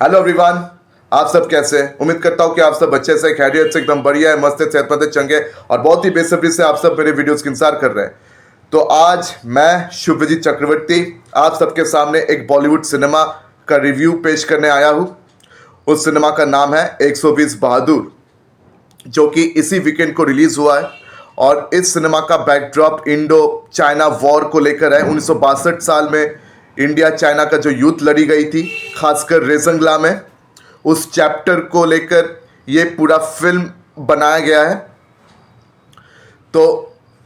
Hello everyone. आप सब कैसे हैं? उम्मीद करता हूँ कि आप सब अच्छे से खैरियत से एकदम बढ़िया है, मस्त है, सेहतमंद है, चंगे और बहुत ही बेसब्री से आप सब मेरे वीडियोस का इंतजार कर रहे हैं। तो आज मैं शुभजीत चक्रवर्ती आप सबके सामने एक बॉलीवुड सिनेमा का रिव्यू पेश करने आया हूँ। उस सिनेमा का नाम है 120 बहादुर, जो कि इसी वीकेंड को रिलीज हुआ है। और इस सिनेमा का बैकड्रॉप इंडो चाइना वॉर को लेकर है। 1962 साल में इंडिया चाइना का जो युद्ध लड़ी गई थी, खासकर रेजंगला में, उस चैप्टर को लेकर ये पूरा फिल्म बनाया गया है। तो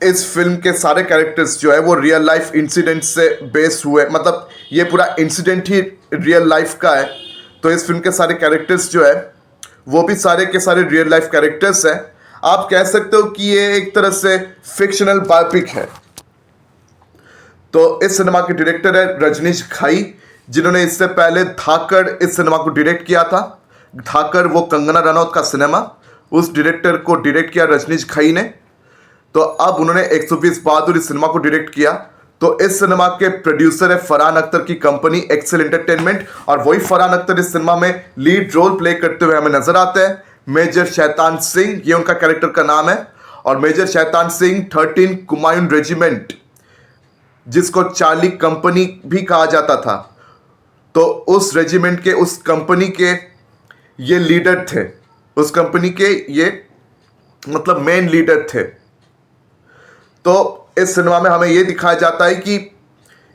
इस फिल्म के सारे कैरेक्टर्स जो है वो रियल लाइफ इंसिडेंट से बेस हुए, मतलब ये पूरा इंसिडेंट ही रियल लाइफ का है। तो इस फिल्म के सारे कैरेक्टर्स जो है वो भी सारे के सारे रियल लाइफ कैरेक्टर्स हैं। आप कह सकते हो कि ये एक तरह से फिक्शनल बायोपिक है। तो इस सिनेमा के डायरेक्टर है रजनीश घई, जिन्होंने इससे पहले धाकड़ इस सिनेमा को डायरेक्ट किया था। धाकड़ वो कंगना रनौत का सिनेमा, उस डायरेक्टर को डायरेक्ट किया रजनीश घई ने। तो अब उन्होंने 120 बहादुर इस सिनेमा को डायरेक्ट किया। तो इस सिनेमा के प्रोड्यूसर है फरहान अख्तर की कंपनी एक्सेल एंटरटेनमेंट, और वही फरहान अख्तर इस सिनेमा में लीड रोल प्ले करते हुए हमें नजर आते हैं। मेजर शैतान सिंह, ये उनका कैरेक्टर का नाम है। और मेजर शैतान सिंह 13 कुमायून रेजिमेंट, जिसको चार्ली कंपनी भी कहा जाता था, तो उस रेजिमेंट के, उस कंपनी के ये लीडर थे। उस कंपनी के ये मतलब मेन लीडर थे। तो इस सिनेमा में हमें ये दिखाया जाता है कि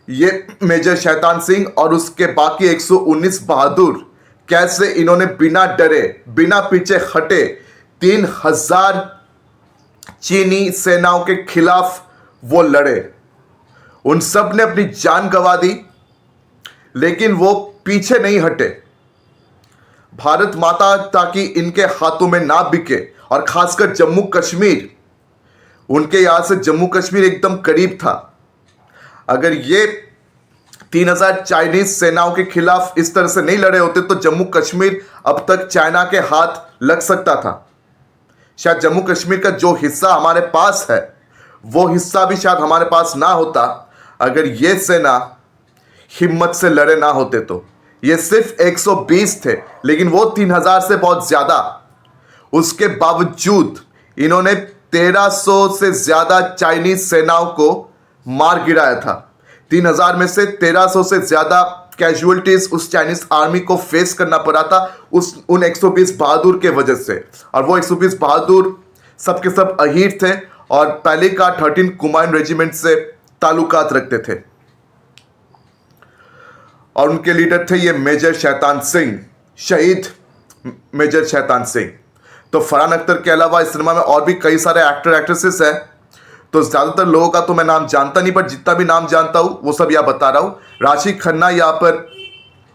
ये मेजर शैतान सिंह और उसके बाकी 119 बहादुर कैसे इन्होंने बिना डरे, बिना पीछे हटे 3000 चीनी सेनाओं के खिलाफ वो लड़े। उन सब ने अपनी जान गंवा दी, लेकिन वो पीछे नहीं हटे। भारत माता ताकि इनके हाथों में ना बिके, और खासकर जम्मू कश्मीर, उनके यहां से जम्मू कश्मीर एकदम करीब था। अगर ये 3000 चाइनीज सेनाओं के खिलाफ इस तरह से नहीं लड़े होते तो जम्मू कश्मीर अब तक चाइना के हाथ लग सकता था। शायद जम्मू कश्मीर का जो हिस्सा हमारे पास है वो हिस्सा भी शायद हमारे पास ना होता, अगर ये सेना हिम्मत से लड़े ना होते तो। ये सिर्फ 120 थे, लेकिन वो 3000 से बहुत ज्यादा। उसके बावजूद इन्होंने 1300 से ज्यादा चाइनीज सेनाओं को मार गिराया था। 3000 में से 1300 से ज्यादा कैजुअलिटीज उस चाइनीज आर्मी को फेस करना पड़ा था उन 120 बहादुर के वजह से। और वो 120 बहादुर सबके सब अहीर थे और पहले का 13 कुमायून रेजिमेंट से ताल्लुकात रखते थे। और उनके लीडर थे ये मेजर शैतान सिंह, शहीद मेजर शैतान सिंह। तो फरहान अख्तर के अलावा इस सिनेमा में और भी कई सारे एक्टर एक्ट्रेसेस हैं। तो ज्यादातर लोगों का तो मैं नाम जानता नहीं, पर जितना भी नाम जानता हूं वो सब यहाँ बता रहा हूं। राशि खन्ना यहाँ पर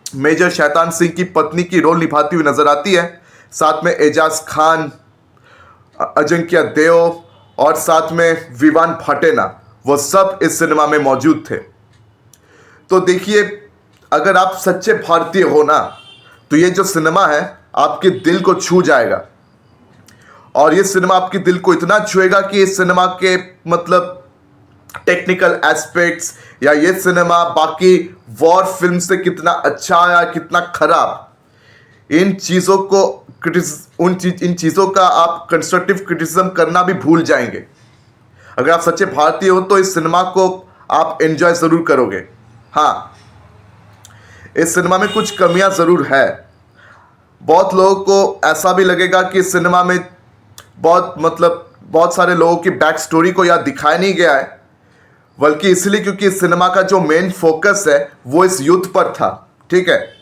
मेजर शैतान सिंह की पत्नी की रोल निभाती हुई नजर आती है। साथ में एजाज खान, अजिंक्य देव और साथ में विवान भाटेना, वो सब इस सिनेमा में मौजूद थे। तो देखिए, अगर आप सच्चे भारतीय हो ना, तो ये जो सिनेमा है आपके दिल को छू जाएगा। और ये सिनेमा आपके दिल को इतना छुएगा कि इस सिनेमा के मतलब टेक्निकल एस्पेक्ट्स या ये सिनेमा बाकी वॉर फिल्म से कितना अच्छा या कितना खराब, इन चीज़ों को इन चीज़ों का आप कंस्ट्रक्टिव क्रिटिसिज्म करना भी भूल जाएंगे। अगर आप सच्चे भारतीय हो तो इस सिनेमा को आप एंजॉय ज़रूर करोगे। हाँ, इस सिनेमा में कुछ कमियां ज़रूर है। बहुत लोगों को ऐसा भी लगेगा कि इस सिनेमा में बहुत सारे लोगों की बैक स्टोरी को यहाँ दिखाया नहीं गया है, बल्कि इसलिए क्योंकि इस सिनेमा का जो मेन फोकस है वो इस युद्ध पर था। ठीक है।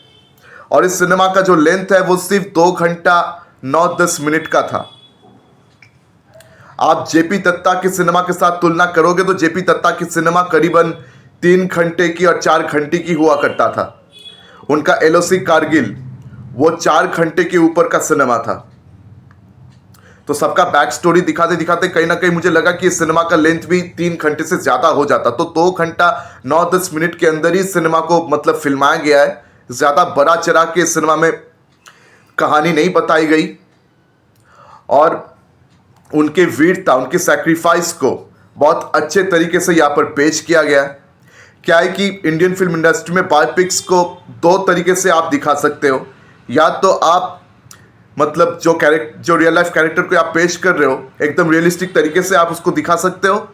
और इस सिनेमा का जो लेंथ है वो सिर्फ 2 घंटा 9-10 मिनट का था। आप जेपी दत्ता की सिनेमा के साथ तुलना करोगे तो जेपी दत्ता की सिनेमा करीबन 3 घंटे की और 4 घंटे की हुआ करता था। उनका एलओसी कारगिल वो 4 घंटे के ऊपर का सिनेमा था। तो सबका बैक स्टोरी दिखाते दिखाते कहीं ना कहीं मुझे लगा कि इस सिनेमा का लेंथ भी 3 घंटे से ज्यादा हो जाता। तो 2 घंटा 9-10 मिनट के अंदर ही सिनेमा को मतलब फिल्माया गया है। ज्यादा बड़ा चढ़ा के इस सिनेमा में कहानी नहीं बताई गई, और उनके वीरता, उनके सैक्रिफाइस को बहुत अच्छे तरीके से यहाँ पर पेश किया गया। क्या है कि इंडियन फिल्म इंडस्ट्री में बायोपिक्स को 2 तरीके से आप दिखा सकते हो। या तो आप मतलब जो रियल लाइफ कैरेक्टर को आप पेश कर रहे हो एकदम रियलिस्टिक तरीके से आप उसको दिखा सकते हो,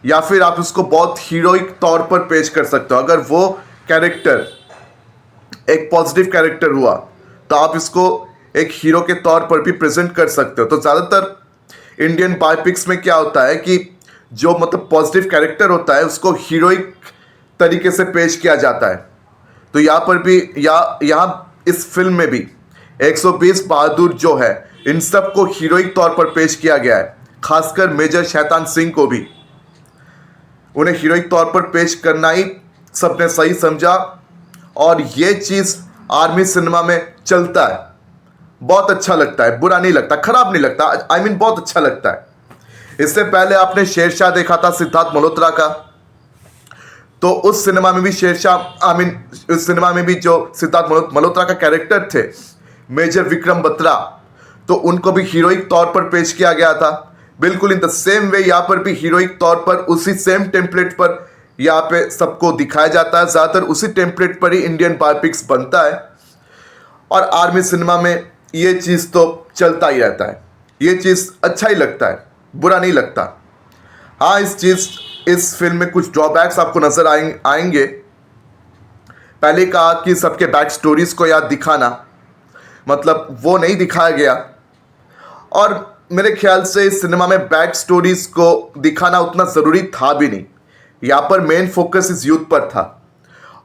या फिर आप उसको बहुत हीरोइक तौर पर पेश कर सकते हो। अगर वो कैरेक्टर एक पॉजिटिव कैरेक्टर हुआ तो आप इसको एक हीरो के तौर पर भी प्रेजेंट कर सकते हो। तो ज़्यादातर इंडियन बायोपिक्स में क्या होता है कि जो मतलब पॉजिटिव कैरेक्टर होता है उसको हीरोइक तरीके से पेश किया जाता है। तो यहाँ पर भी यहाँ इस फिल्म में भी 120 बहादुर जो है इन सब को हीरोइक तौर पर पेश किया गया है। खासकर मेजर शैतान सिंह को भी उन्हें हीरोइक तौर पर पेश करना ही सबने सही समझा, और ये चीज़ आर्मी सिनेमा में चलता है, बहुत अच्छा लगता है, बुरा नहीं लगता, खराब नहीं लगता, आई मीन बहुत अच्छा लगता है। इससे पहले आपने शेरशाह देखा था सिद्धार्थ मल्होत्रा का, तो उस सिनेमा में भी उस सिनेमा में भी जो सिद्धार्थ मल्होत्रा का कैरेक्टर थे मेजर विक्रम बत्रा, तो उनको भी हीरोइक तौर पर पेश किया गया था। बिल्कुल इन द सेम वे यहाँ पर भी हीरोइक तौर पर उसी सेम टेम्पलेट पर यहाँ पे सबको दिखाया जाता है। ज़्यादातर उसी टेम्पलेट पर ही इंडियन बायोपिक्स बनता है, और आर्मी सिनेमा में ये चीज़ तो चलता ही रहता है। ये चीज़ अच्छा ही लगता है, बुरा नहीं लगता। हाँ, इस फिल्म में कुछ ड्रॉबैक्स आपको नज़र आएंगे। पहले कहा कि सबके बैक स्टोरीज को याद दिखाना, मतलब वो नहीं दिखाया गया, और मेरे ख्याल से इस सिनेमा में बैक स्टोरीज को दिखाना उतना ज़रूरी था भी नहीं। यहाँ पर मेन फोकस इस यूथ पर था।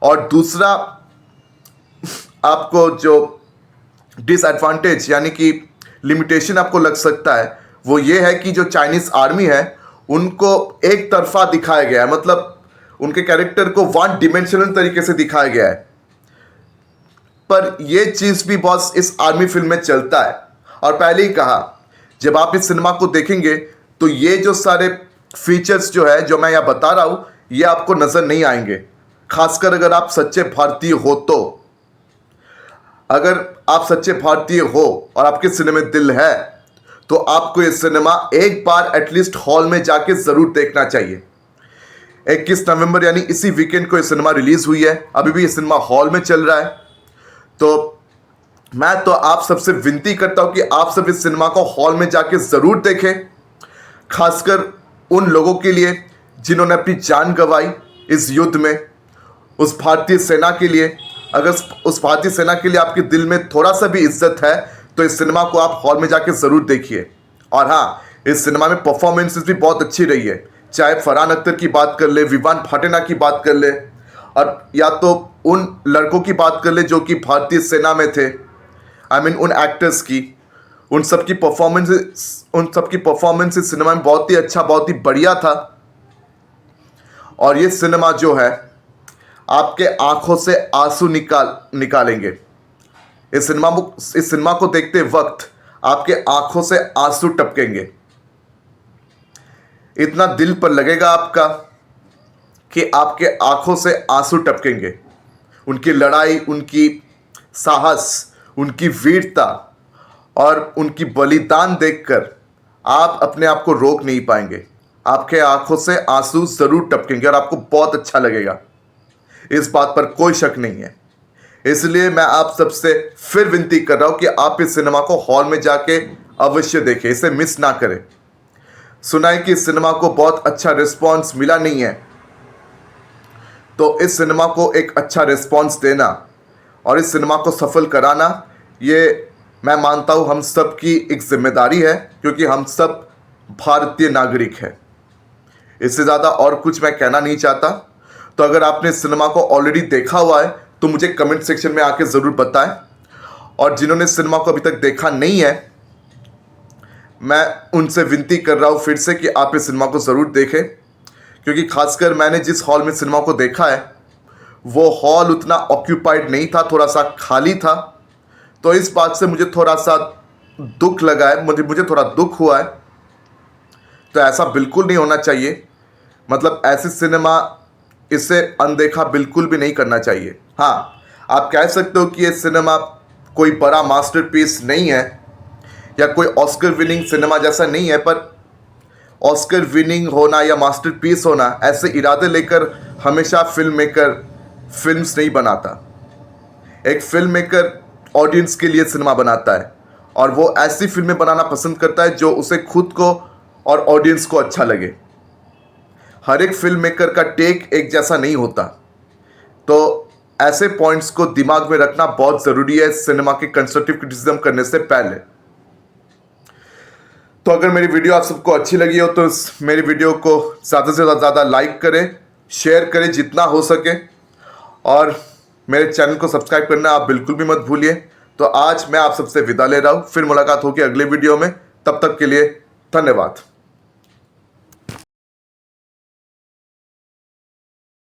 और दूसरा आपको जो डिसएडवांटेज यानी कि लिमिटेशन आपको लग सकता है वो ये है कि जो चाइनीज़ आर्मी है उनको एक तरफा दिखाया गया है, मतलब उनके कैरेक्टर को वन डिमेंशनल तरीके से दिखाया गया है। पर यह चीज़ भी बॉस इस आर्मी फिल्म में चलता है। और पहले ही कहा, जब आप इस सिनेमा को देखेंगे तो ये जो सारे फीचर्स जो है जो मैं यहाँ बता रहा हूँ ये आपको नज़र नहीं आएंगे, खासकर अगर आप सच्चे भारतीय हो तो। अगर आप सच्चे भारतीय हो और आपके सिनेमा में दिल है तो आपको ये सिनेमा एक बार एटलीस्ट हॉल में जाके ज़रूर देखना चाहिए। 21 नवंबर यानी इसी वीकेंड को ये सिनेमा रिलीज़ हुई है, अभी भी ये सिनेमा हॉल में चल रहा है। तो मैं तो आप सबसे विनती करता हूँ कि आप सब इस सिनेमा को हॉल में जाके ज़रूर देखें, खासकर उन लोगों के लिए जिन्होंने अपनी जान गंवाई इस युद्ध में, उस भारतीय सेना के लिए। अगर उस भारतीय सेना के लिए आपके दिल में थोड़ा सा भी इज्जत है तो इस सिनेमा को आप हॉल में जाके ज़रूर देखिए। और हाँ, इस सिनेमा में परफॉर्मेंसेस भी बहुत अच्छी रही है, चाहे फरहान अख्तर की बात कर ले, विवान फाटेना की बात कर ले, और या तो उन लड़कों की बात कर ले जो कि भारतीय सेना में थे, आई मीन उन एक्टर्स की, उन सब की परफॉर्मेंस इस सिनेमा में बहुत ही अच्छा, बहुत ही बढ़िया था। और ये सिनेमा जो है आपके आंखों से आंसू निकालेंगे। इस सिनेमा को देखते वक्त आपके आंखों से आंसू टपकेंगे, इतना दिल पर लगेगा आपका कि आपके आंखों से आंसू टपकेंगे। उनकी लड़ाई, उनकी साहस, उनकी वीरता और उनकी बलिदान देखकर आप अपने आप को रोक नहीं पाएंगे। आपके आंखों से आंसू ज़रूर टपकेंगे और आपको बहुत अच्छा लगेगा, इस बात पर कोई शक नहीं है। इसलिए मैं आप सबसे फिर विनती कर रहा हूँ कि आप इस सिनेमा को हॉल में जाके अवश्य देखें, इसे मिस ना करें। सुना है कि इस सिनेमा को बहुत अच्छा रिस्पॉन्स मिला नहीं है, तो इस सिनेमा को एक अच्छा रिस्पॉन्स देना और इस सिनेमा को सफल कराना, ये मैं मानता हूँ हम सब की एक जिम्मेदारी है, क्योंकि हम सब भारतीय नागरिक हैं। इससे ज़्यादा और कुछ मैं कहना नहीं चाहता। तो अगर आपने इस सिनेमा को ऑलरेडी देखा हुआ है तो मुझे कमेंट सेक्शन में आके ज़रूर बताएं, और जिन्होंने इस सिनेमा को अभी तक देखा नहीं है मैं उनसे विनती कर रहा हूँ फिर से कि आप इस सिनेमा को ज़रूर देखें, क्योंकि खासकर मैंने जिस हॉल में सिनेमा को देखा है वो हॉल उतना ऑक्यूपाइड नहीं था, थोड़ा सा खाली था। तो इस बात से मुझे थोड़ा सा दुख लगा है, मुझे थोड़ा दुख हुआ है। तो ऐसा बिल्कुल नहीं होना चाहिए, मतलब ऐसे सिनेमा, इसे अनदेखा बिल्कुल भी नहीं करना चाहिए। हाँ, आप कह सकते हो कि ये सिनेमा कोई बड़ा मास्टरपीस नहीं है या कोई ऑस्कर विनिंग सिनेमा जैसा नहीं है, पर ऑस्कर विनिंग होना या मास्टरपीस होना ऐसे इरादे लेकर हमेशा फिल्म मेकर फिल्म्स नहीं बनाता। एक फिल्म मेकर ऑडियंस के लिए सिनेमा बनाता है और वो ऐसी फिल्में बनाना पसंद करता है जो उसे खुद को और ऑडियंस को अच्छा लगे। हर एक फिल्म मेकर का टेक एक जैसा नहीं होता, तो ऐसे पॉइंट्स को दिमाग में रखना बहुत ज़रूरी है सिनेमा के कंस्ट्रक्टिव क्रिटिसिज्म करने से पहले। तो अगर मेरी वीडियो आप सबको अच्छी लगी हो तो मेरी वीडियो को ज़्यादा से ज़्यादा लाइक करें, शेयर करें जितना हो सके, और मेरे चैनल को सब्सक्राइब करना आप बिल्कुल भी मत भूलिए। तो आज मैं आप सबसे विदा ले रहा हूँ, फिर मुलाकात होगी अगले वीडियो में। तब तक के लिए धन्यवाद।